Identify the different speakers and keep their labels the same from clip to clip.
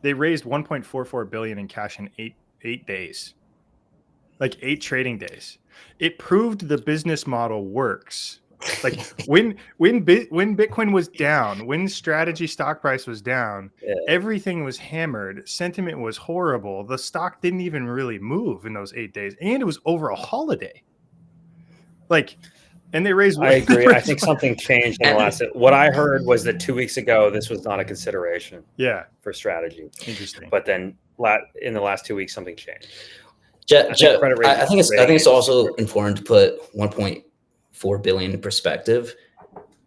Speaker 1: They raised 1.44 billion in cash in eight days, like 8 trading days. It proved the business model works. Like when Bitcoin was down, when strategy stock price was down, everything was hammered. Sentiment was horrible. The stock didn't even really move in those 8 days, and it was over a holiday. Like, and they raised.
Speaker 2: I agree. I think something changed in the last. What I heard was that 2 weeks ago, this was not a consideration. For strategy.
Speaker 1: Interesting.
Speaker 2: But then in the last 2 weeks, something changed.
Speaker 3: I think it's also important to put 1.4 billion in perspective.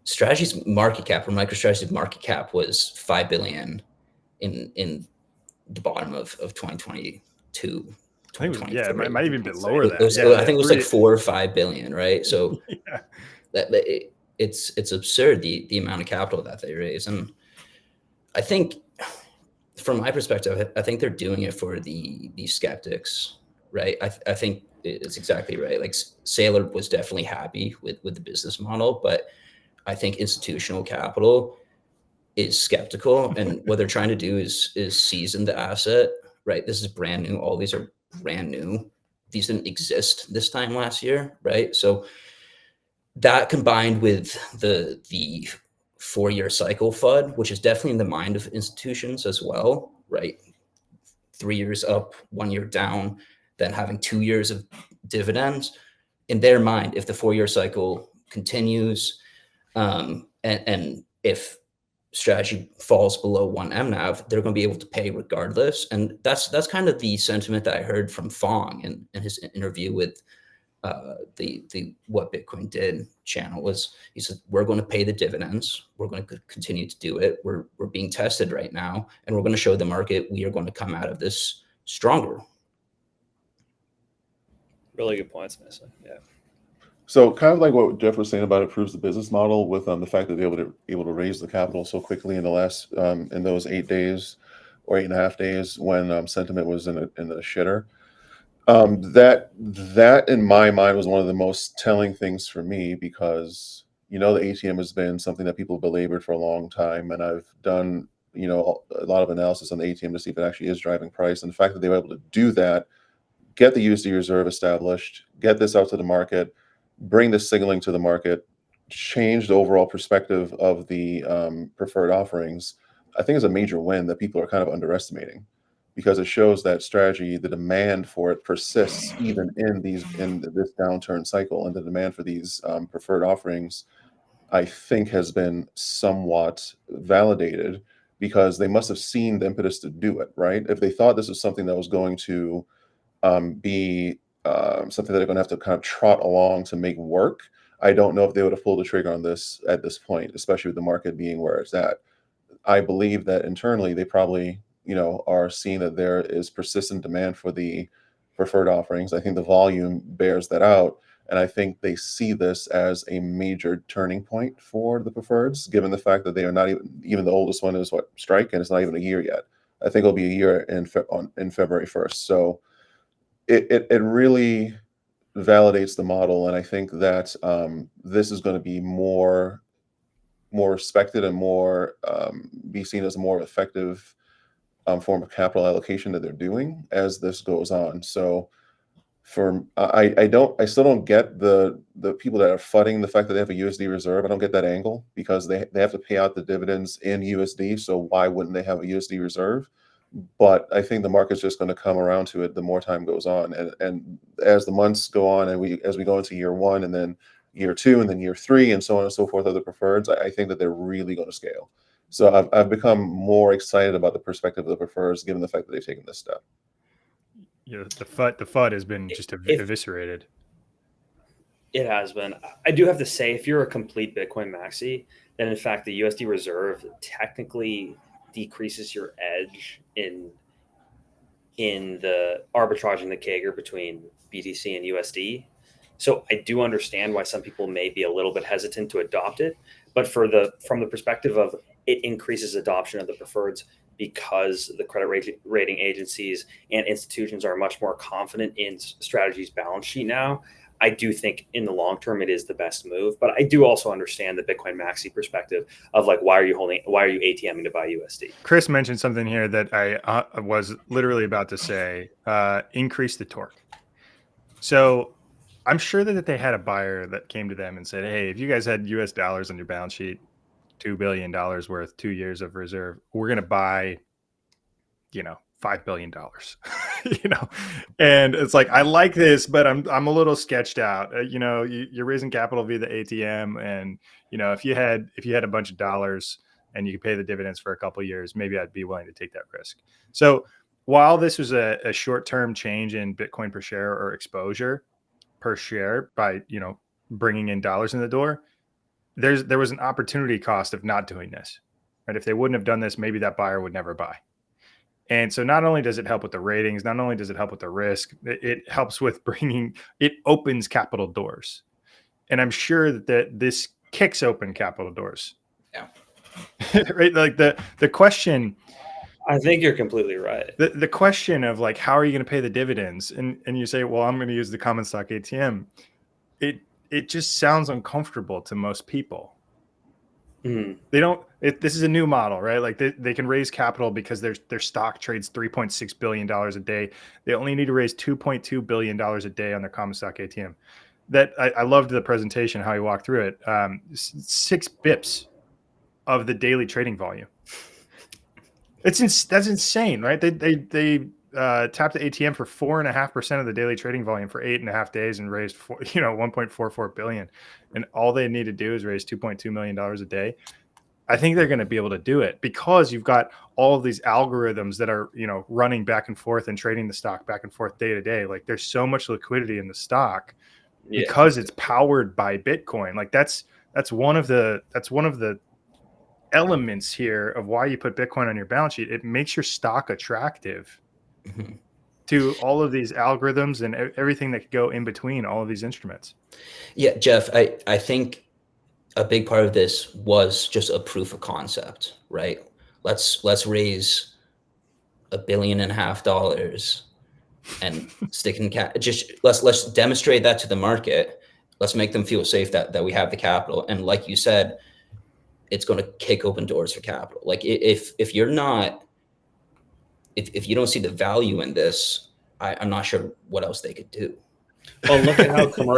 Speaker 3: Strategy's market cap, or MicroStrategy's market cap, was 5 billion in the bottom of 2022.
Speaker 1: It might even be lower than
Speaker 3: that. I think it was like 4 or 5 billion, right? So it's absurd the amount of capital that they raise. And I think from my perspective, I think they're doing it for the skeptics, right? I think it's exactly right. Like Saylor was definitely happy with the business model, but I think institutional capital is skeptical, and what they're trying to do is season the asset, right? This is brand new. All these are brand new. These didn't exist this time last year, right? So that combined with the 4-year cycle FUD, which is definitely in the mind of institutions as well, right? 3 years up, 1 year down, then having 2 years of dividends. In their mind, if the 4-year cycle continues, and if strategy falls below 1 MNAV, they're going to be able to pay regardless. And that's kind of the sentiment that I heard from Fong in his interview with the What Bitcoin Did channel. Was he said, we're going to pay the dividends, we're going to continue to do it, we're being tested right now, and we're going to show the market we are going to come out of this stronger.
Speaker 2: Really good points, Mason. Yeah.
Speaker 4: So kind of like what Jeff was saying about it proves the business model with the fact that they're able to raise the capital so quickly in the last in those 8 days or 8.5 days when sentiment was in the shitter. That in my mind was one of the most telling things for me, because the ATM has been something that people belabored for a long time, and I've done a lot of analysis on the ATM to see if it actually is driving price. And the fact that they were able to do that, get the USD reserve established, get this out to the market, bring this signaling to the market, change the overall perspective of the preferred offerings, I think is a major win that people are kind of underestimating, because it shows that strategy, the demand for it persists even in this downturn cycle, and the demand for these preferred offerings, I think, has been somewhat validated, because they must have seen the impetus to do it, right? If they thought this was something that was going to be something that they're going to have to kind of trot along to make work, I don't know if they would have pulled the trigger on this at this point, especially with the market being where it's at. I believe that internally they probably are seeing that there is persistent demand for the preferred offerings. I think the volume bears that out, and I think they see this as a major turning point for the preferreds, given the fact that they are not even the oldest one is Strike, and it's not even a year yet. I think it'll be a year in February 1st. So it really validates the model, and I think that this is going to be more respected and more be seen as a more effective form of capital allocation that they're doing as this goes on. So I still don't get the people that are fudding the fact that they have a USD reserve. I don't get that angle, because they have to pay out the dividends in USD. So why wouldn't they have a USD reserve? But I think the market's just going to come around to it the more time goes on, and as the months go on, and as we go into year 1, and then year 2, and then year 3, and so on and so forth of the preferreds, I think that they're really going to scale. So I've become more excited about the perspective of the preferreds, given the fact that they've taken this step.
Speaker 1: The FUD has been just eviscerated.
Speaker 2: It has been. I do have to say, if you're a complete Bitcoin maxi, then in fact the USD reserve technically decreases your edge in the arbitraging the CAGR between BTC and USD. So I do understand why some people may be a little bit hesitant to adopt it, but from the perspective of it increases adoption of the preferreds, because the credit rating agencies and institutions are much more confident in Strategy's balance sheet now. I do think in the long term it is the best move. But I do also understand the Bitcoin maxi perspective of like, why are you ATMing to buy USD?
Speaker 1: Chris mentioned something here that I was literally about to say, increase the torque. So I'm sure that they had a buyer that came to them and said, hey, if you guys had US dollars on your balance sheet, $2 billion worth, 2 years of reserve, we're going to buy, $5 billion, and it's like, I like this, but I'm a little sketched out. You're raising capital via the ATM. And, if you had a bunch of dollars and you could pay the dividends for a couple of years, maybe I'd be willing to take that risk. So while this was a short-term change in Bitcoin per share or exposure per share by, bringing in dollars in the door, there was an opportunity cost of not doing this, right? If they wouldn't have done this, maybe that buyer would never buy. And so not only does it help with the ratings, not only does it help with the risk, it helps with it opens capital doors. And I'm sure that this kicks open capital doors.
Speaker 3: Yeah.
Speaker 1: Right. Like the question,
Speaker 2: I think you're completely right.
Speaker 1: The question of like, how are you going to pay the dividends? And you say, well, I'm going to use the common stock ATM. It just sounds uncomfortable to most people.
Speaker 2: Mm-hmm.
Speaker 1: They don't. This is a new model, right? Like they can raise capital because their stock trades $3.6 billion a day. They only need to raise $2.2 billion a day on their common stock ATM. That I loved the presentation, how he walked through it. 6 bips of the daily trading volume. That's insane, right? They tapped the ATM for 4.5% of the daily trading volume for 8.5 days and raised 1.44 billion. And all they need to do is raise $2.2 million a day. I think they're going to be able to do it because you've got all of these algorithms that are, running back and forth and trading the stock back and forth day to day. Like there's so much liquidity in the stock because it's powered by Bitcoin. Like that's one of the elements here of why you put Bitcoin on your balance sheet. It makes your stock attractive to all of these algorithms and everything that could go in between all of these instruments.
Speaker 3: Yeah, Jeff, I think a big part of this was just a proof of concept, right? Let's raise $1.5 billion and stick in cash. Just let's demonstrate that to the market. Let's make them feel safe that we have the capital. And like you said, it's going to kick open doors for capital. Like if you're not, if you don't see the value in this, I'm not sure what else they could do.
Speaker 2: Well, look at how commercial